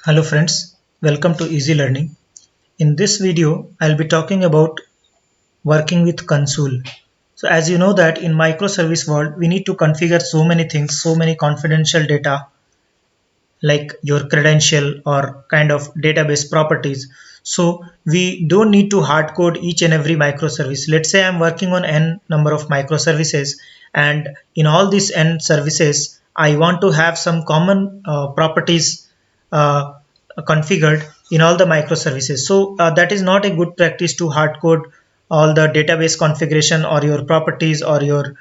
Hello friends, welcome to Easy Learning. In this video, I'll be talking about working with Consul. So as you know that in microservice world, we need to configure so many things, so many confidential data like your credential or kind of database properties. So we don't need to hard code each and every microservice. Let's say I'm working on n number of microservices, and in all these n services, I want to have some common properties uh, configured in all the microservices. So that is not a good practice to hard code all the database configuration or your properties or your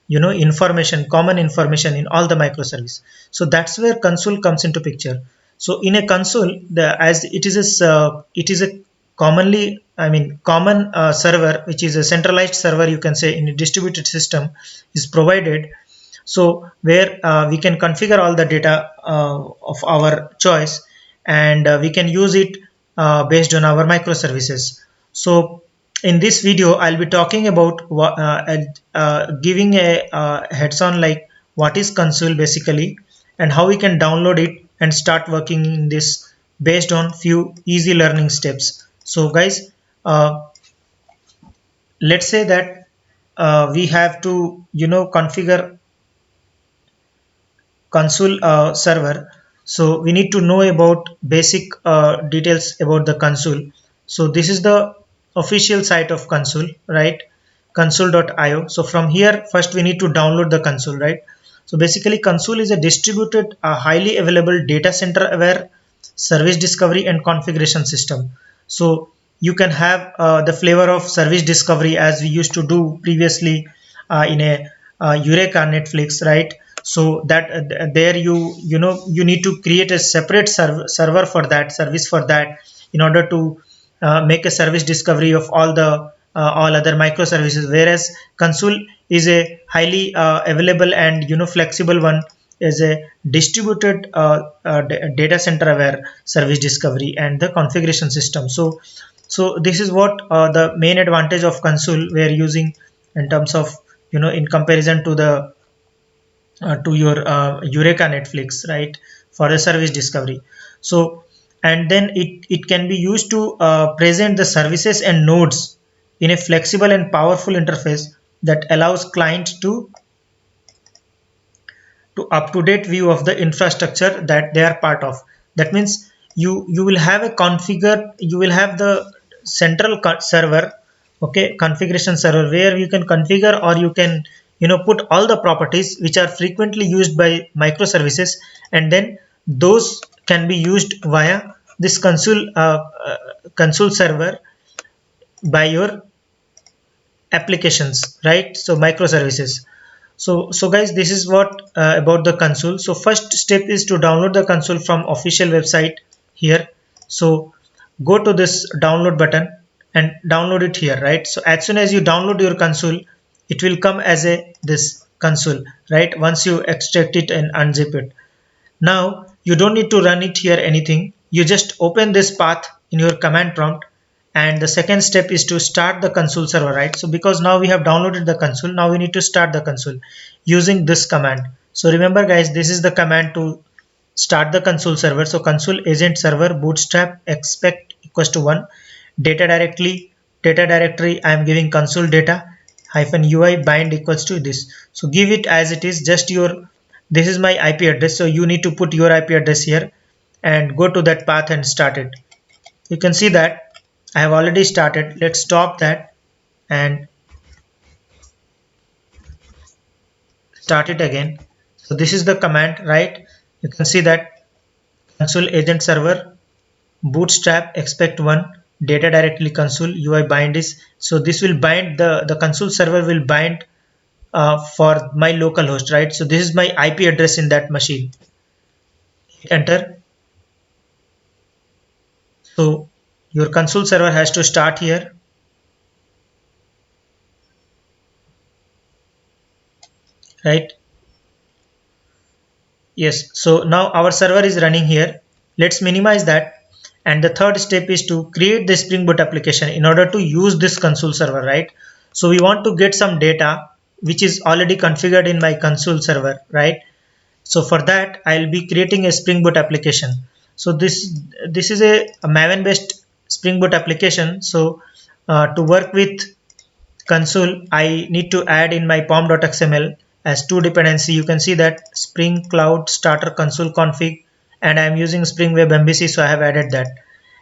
information, common information in all the microservice. So that's where Consul comes into picture. So in a Consul, as it is a commonly common server, which is a centralized server, you can say, in a distributed system is provided. So where we can configure all the data of our choice, and we can use it based on our microservices. So in this video, I'll be talking about giving a heads on like what is Consul basically, and how we can download it and start working in this based on few easy learning steps. So guys, let's say that we have to configure Consul server. So we need to know about basic details about the Consul. So this is the official site of Consul, right? Consul.io. So from here, first we need to download the Consul, right? So basically Consul is a distributed, highly available data center aware service discovery and configuration system. So you can have the flavor of service discovery as we used to do previously in a Eureka Netflix, right? So that there you need to create a separate server for that service for that in order to make a service discovery of all other microservices, whereas Consul is a highly available and flexible one, is a distributed data center aware service discovery and the configuration system. So this is what the main advantage of Consul we are using in terms of in comparison to the to your Eureka Netflix, right, for the service discovery. So and then it can be used to present the services and nodes in a flexible and powerful interface that allows client to up-to-date view of the infrastructure that they are part of. That means you will have a configure, you will have the central server, okay, configuration server, where you can configure or you can put all the properties which are frequently used by microservices, and then those can be used via this Consul server by your applications, right? So microservices. So guys, this is what about the Consul. So first step is to download the Consul from official website here. So go to this download button and download it here, right? So as soon as you download your Consul, it will come as a this Consul, right? Once you extract it and unzip it. Now you don't need to run it here anything. You just open this path in your command prompt, and the second step is to start the Consul server, right? So because now we have downloaded the Consul, now we need to start the Consul using this command. So remember guys, this is the command to start the Consul server. So Consul agent server bootstrap expect equals to 1 data directory I am giving Consul data -ui bind equals to this. So give it as it is, just your, this is my IP address, so you need to put your IP address here and go to that path and start it. You can see that I have already started. Let's stop that and start it again. So this is the command, right? You can see that Consul agent server bootstrap expect 1 data directly Consul UI bind is, so this will bind the Consul server will bind for my local host, right? So this is my IP address in that machine. Hit enter. So your Consul server has to start here. Right? Yes. So now our server is running here. Let's minimize that. And the third step is to create the Spring Boot application in order to use this Consul server, right? So we want to get some data which is already configured in my Consul server, right? So for that, I'll be creating a Spring Boot application. So this is a Maven based Spring Boot application. So to work with console, I need to add in my pom.xml as two dependency. You can see that Spring Cloud Starter console config, and I am using Spring Web MVC, so I have added that.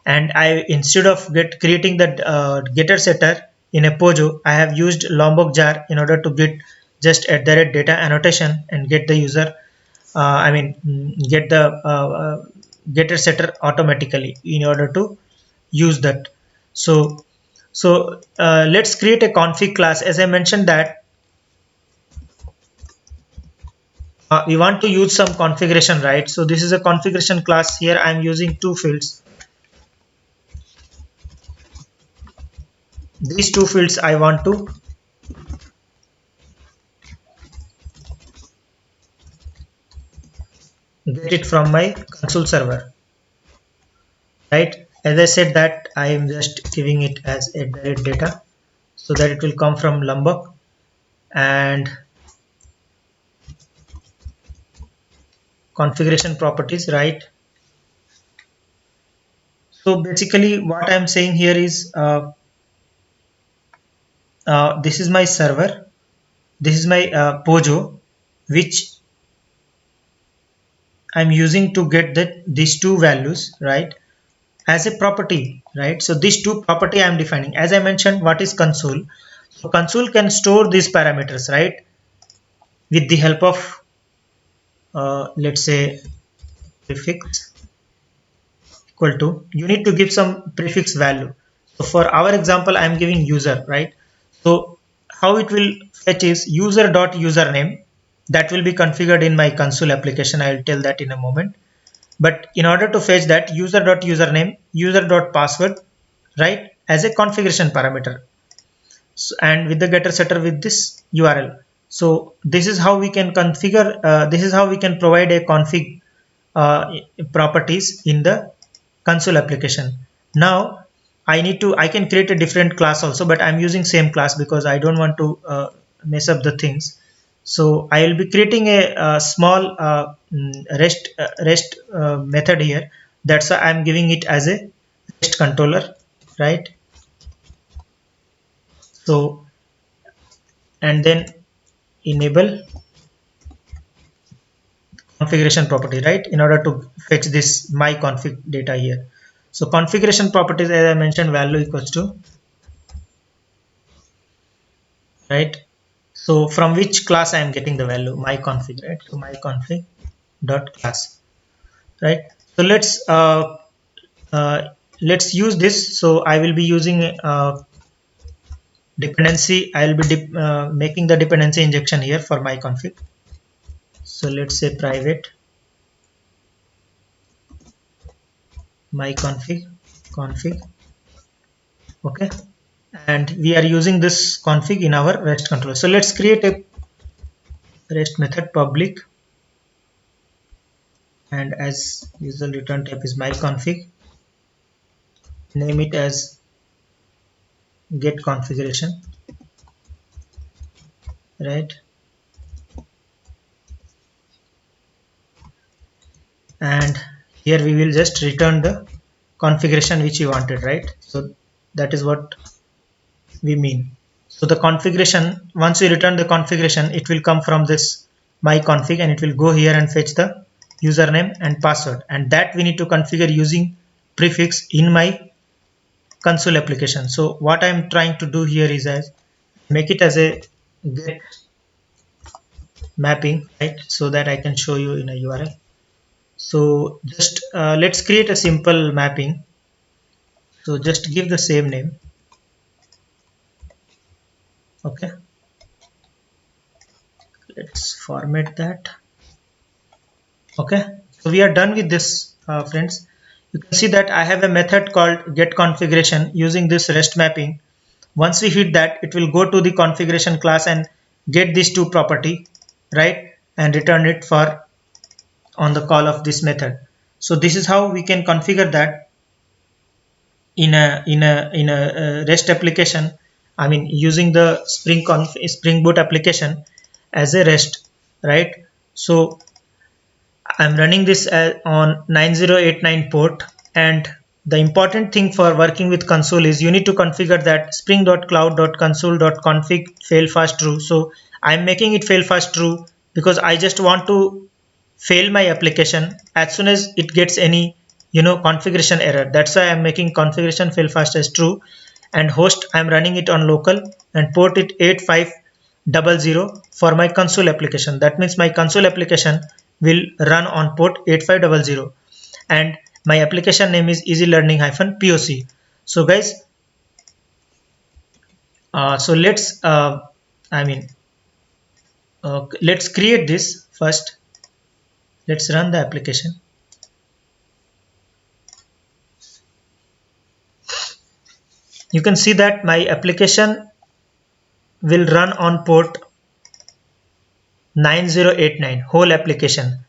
And I, instead of creating the getter setter in a Pojo, I have used Lombok jar in order to get just at the rate data annotation and get the user get the getter setter automatically in order to use that. So let's create a config class. As I mentioned that we want to use some configuration, right? So this is a configuration class. Here I am using two fields. These two fields I want to get it from my console server, right? As I said that I am just giving it as a direct data so that it will come from Lombok. And configuration properties, right? So basically what I'm saying here is this is my server, this is my Pojo, which I'm using to get these two values, right, as a property, right? So these two property I'm defining. As I mentioned, what is console? So console can store these parameters, right, with the help of let's say prefix equal to, you need to give some prefix value. So for our example I'm giving user, right? So how it will fetch is user dot username. That will be configured in my console application. I will tell that in a moment. But in order to fetch that user dot username, user dot password, right, as a configuration parameter. So, and with the getter setter with this URL. So this is how we can configure, this is how we can provide a config properties in the console application. Now I can create a different class also, but I'm using same class because I don't want to mess up the things. So I will be creating a small REST method here. That's why I'm giving it as a REST controller, right? So and then enable configuration property, right, in order to fetch this my config data here. So configuration properties, as I mentioned, value equals to, right, so from which class I am getting the value, my config, right? So my config dot class, right? So let's use this. So I will be using dependency. I will be making the dependency injection here for my config. So let's say private my config, okay, and we are using this config in our REST controller. So let's create a REST method public, and as usual return type is my config. Name it as get configuration, right? And here we will just return the configuration which you wanted, right? So that is what we mean. So the configuration, once we return the configuration, it will come from this my config and it will go here and fetch the username and password, and that we need to configure using prefix in my console application. So what I'm trying to do here is as make it as a get mapping, right, so that I can show you in a URL. So just let's create a simple mapping. So just give the same name, okay. Let's format that, okay. So we are done with this, friends. You can see that I have a method called get configuration using this REST mapping. Once we hit that, it will go to the configuration class and get these two property, right, and return it for on the call of this method. So this is how we can configure that in a REST application. I mean using the Spring Boot application as a REST, right? So I'm running this on 9089 port, and the important thing for working with console is you need to configure that spring.cloud.console.config failfast true. So I'm making it failfast true because I just want to fail my application as soon as it gets any configuration error. That's why I'm making configuration failfast as true, and host I'm running it on local and port it 8500 for my console application. That means my console application will run on port 8500, and my application name is easy learning -poc. So guys, so let's I mean let's create this first. Let's run the application. You can see that my application will run on port 9089 whole application.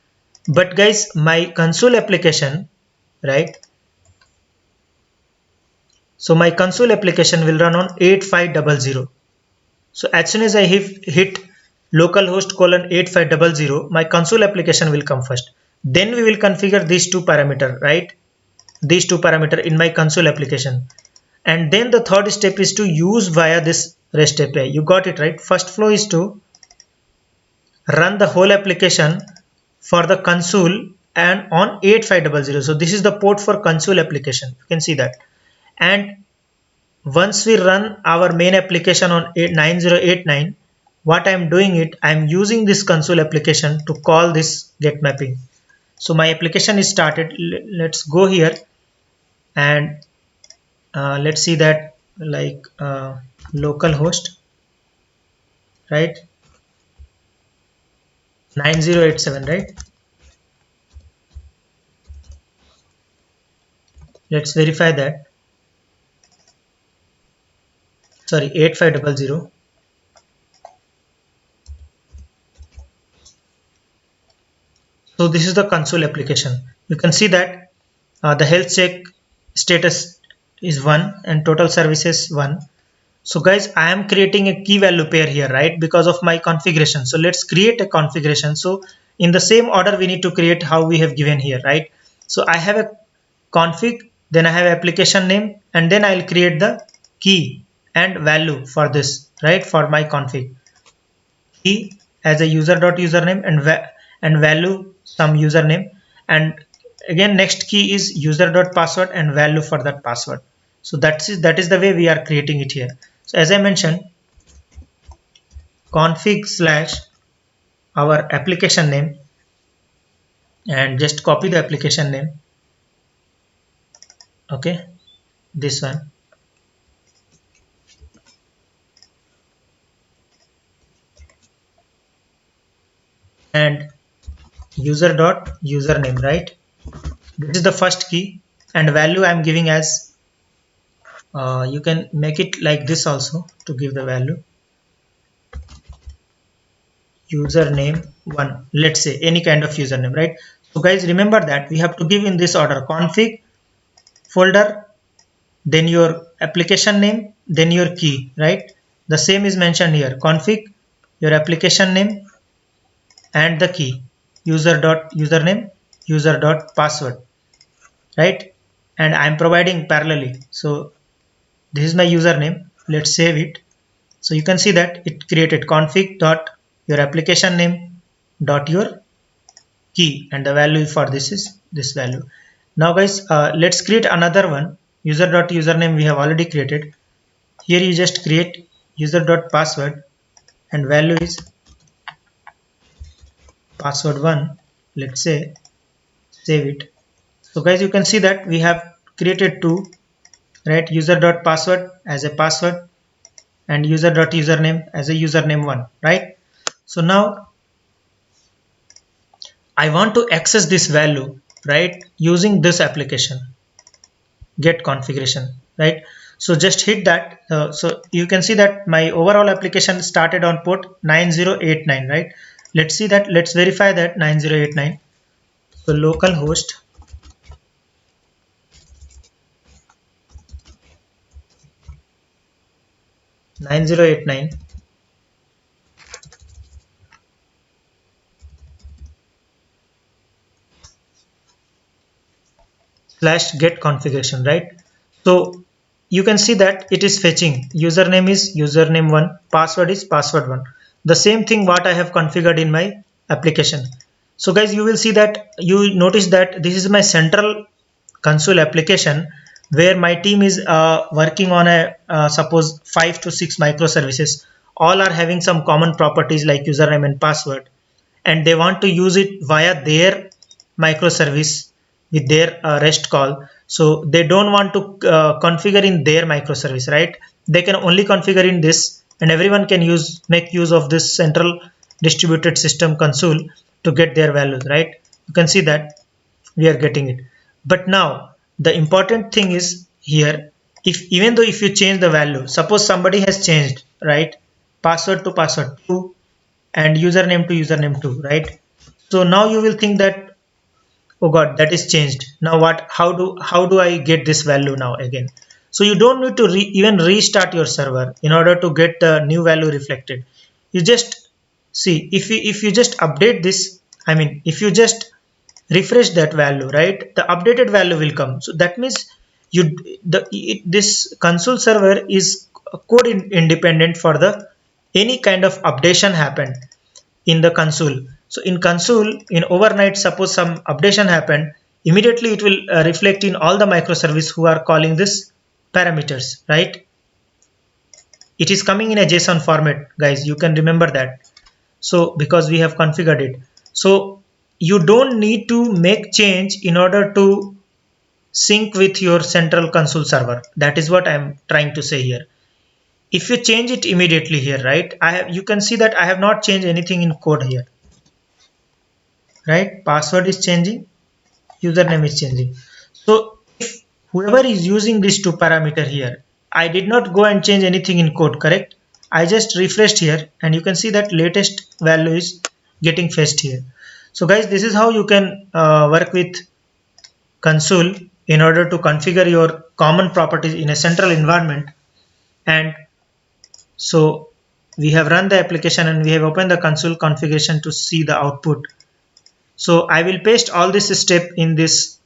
But guys, my console application, right? So my console application will run on 8500. So as soon as I hit localhost colon 8500, my console application will come first. Then we will configure these two parameter, right? These two parameter in my console application. And then the third step is to use via this REST API. You got it, right? First flow is to run the whole application for the console and on 8500. So this is the port for console application. You can see that. And once we run our main application on 9089, what I'm doing it, I'm using this console application to call this get mapping. So my application is started. Let's go here and let's see that, like localhost, right? 9087, right? Let's verify that. Sorry, 8500. So this is the console application. You can see that the health check status is 1 and total services 1. So guys, I am creating a key value pair here, right? Because of my configuration. So let's create a configuration. So in the same order, we need to create how we have given here, right? So I have a config, then I have application name, and then I'll create the key and value for this, right? For my config. Key as a user.username and value some username, and again next key is user.password and value for that password. So that is the way we are creating it here. So as I mentioned, config slash our application name, and just copy the application name. Okay, this one, and user.username, right? This is the first key, and value I'm giving as you can make it like this also to give the value username 1. Let's say any kind of username, right? So guys, remember that we have to give in this order: config folder, then your application name, then your key, right? The same is mentioned here: config, your application name, and the key, user.username, user.password, right? And I'm providing parallelly. So this is my username. Let's save it. So you can see that it created config dot your application name dot your key, and the value for this is this value. Now guys, let's create another one. User.username we have already created. Here you just create user.password and value is password 1. Let's say save it. So guys, you can see that we have created two, right? User.password as a password and user.username as a username 1, right? So now I want to access this value, right, using this application get configuration, right? So just hit that. So you can see that my overall application started on port 9089, right? Let's see that. Let's verify that 9089. So localhost 9089, slash get configuration, right? So you can see that it is fetching username is username1, password is password1, the same thing what I have configured in my application. So guys, you will see that you notice that this is my central console application where my team is working on a suppose 5 to 6 microservices. All are having some common properties like username and password, and they want to use it via their microservice with their REST call. So they don't want to configure in their microservice, right? They can only configure in this, and everyone can make use of this central distributed system console to get their values, right? You can see that we are getting it. But now the important thing is here, if even though if you change the value, suppose somebody has changed, right, password to password 2 and username to username 2, right? So now you will think that, oh god, that is changed. Now what, how do I get this value now again? So you don't need to even restart your server in order to get the new value reflected. You just see, if you just update this, I mean if you just refresh that value, right, the updated value will come. So that means this console server is code independent for the any kind of updation happened in the console. So in console, in overnight, suppose some updation happened, immediately it will reflect in all the microservice who are calling this parameters, right? It is coming in a JSON format, guys, you can remember that. So because we have configured it, so you don't need to make change in order to sync with your central console server. That is what I'm trying to say here. If you change it immediately here, right, you can see that I have not changed anything in code here, right? Password is changing, username is changing. So if whoever is using these two parameter here, I did not go and change anything in code, correct? I just refreshed here and you can see that latest value is getting fetched here. So guys, this is how you can work with console in order to configure your common properties in a central environment. And so we have run the application and we have opened the console configuration to see the output. So I will paste all this step in this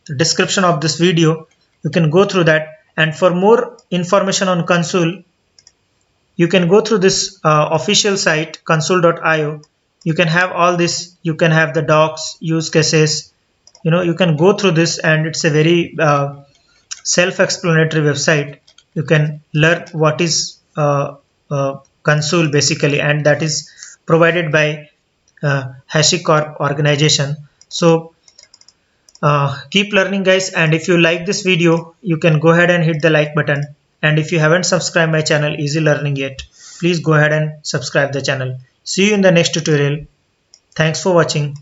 description of this video. You can go through that, and for more information on console, you can go through this official site console.io. You can have all this, you can have the docs, use cases, you can go through this, and it's a very self-explanatory website. You can learn what is console basically, and that is provided by HashiCorp organization. So keep learning, guys, and if you like this video, you can go ahead and hit the like button, and if you haven't subscribed my channel Easy Learning yet, please go ahead and subscribe the channel. See you in the next tutorial. Thanks for watching.